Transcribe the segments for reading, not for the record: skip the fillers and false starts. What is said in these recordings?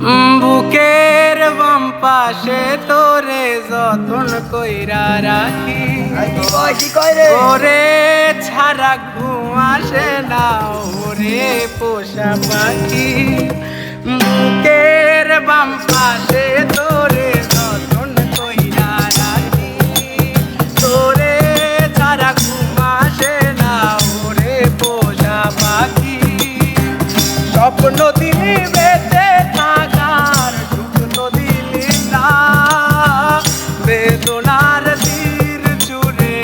বুকের বাম পাশে তোরে যতন কইরা রাখি, ওরে ছাড়া ঘুম আসে না ওরে পোষা পাখি। বুকের বাম পাশে তোরে যতন কইরা রাখি, তোরে ছাড়া ঘুম আসে না ওরে পোষা পাখি। স্বপ্ন দিলি বেঁচে থাকার সুখ তো দিলি না, বেদনার তীর চুরে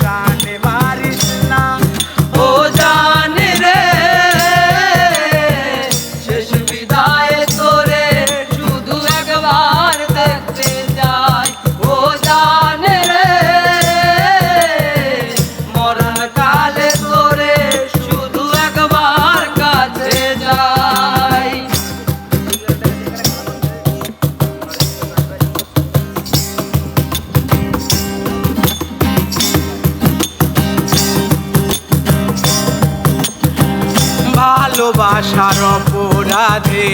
জানে মারিস না। ও জানে রে শেষ বিদায় তোরে শুধু একবার দেখতে যাই। ও জানে রে মরণ কালে তোরে শুধু একবার কাছে যাই। ভালোবাসার অপরাধে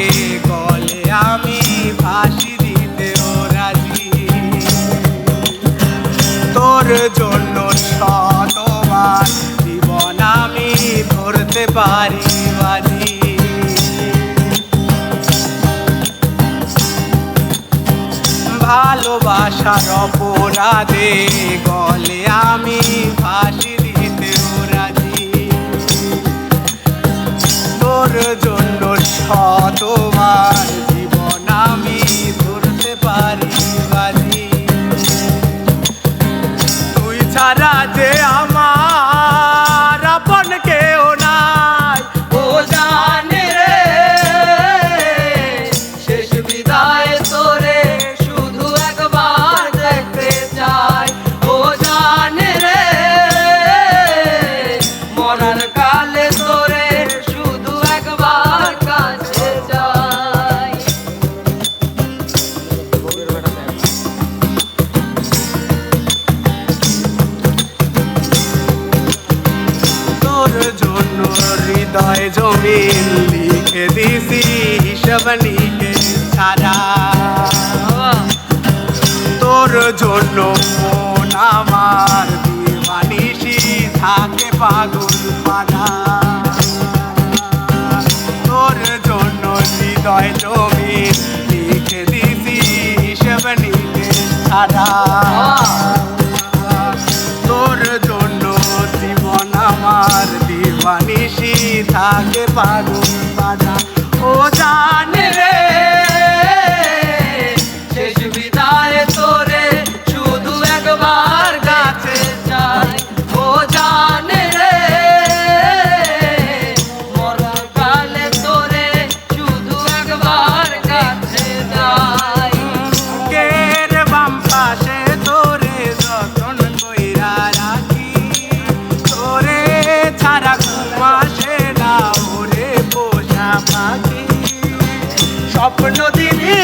গলে আমি ফাঁসি দিতেও রাজি, তোর জন্য শতবার জীবন আমি ধরতে পারি বাজি। ভালোবাসার অপরাধে গলে আমি ফাঁসি দিতেও রাজি, তোর জন্য শতবার জীবন আমি ধরতে পারি বাজি। তুই ছাড়া যে আমার আপন কেউ নাই। ও জানে রে শেষ বিদায় তোরে শুধু একবার দেখতে চাই। ও জানে রে মরার কালে তোরে শুধু একবার কাছে যাই। তোর জন্য হৃদয় জমিন লিখে দিছি হিসাব নিকে ছাড়া, তোর জন্য মন আমার দিবানিশি থাকে পাগল পানা। তোর জন্য হৃদয় জমিন লিখে দিছি হিসাব নিকে ছাড়া, তোর জন্য জীবন আমার দিবানিশি থাকে পাগল পানা। ও জানে রে শেষ বিদায় তোরে শুধু একবার কাছে যাই। ও জানে রে মরার কালে তোরে শুধু একবার কাছে যাই। বুকের বাম পাশে তোরে যতন কইরা রাখি, তোরে ছাড়া ঘুম আসে না ওরে পোষা পাখি। স্বপ্ন দিলি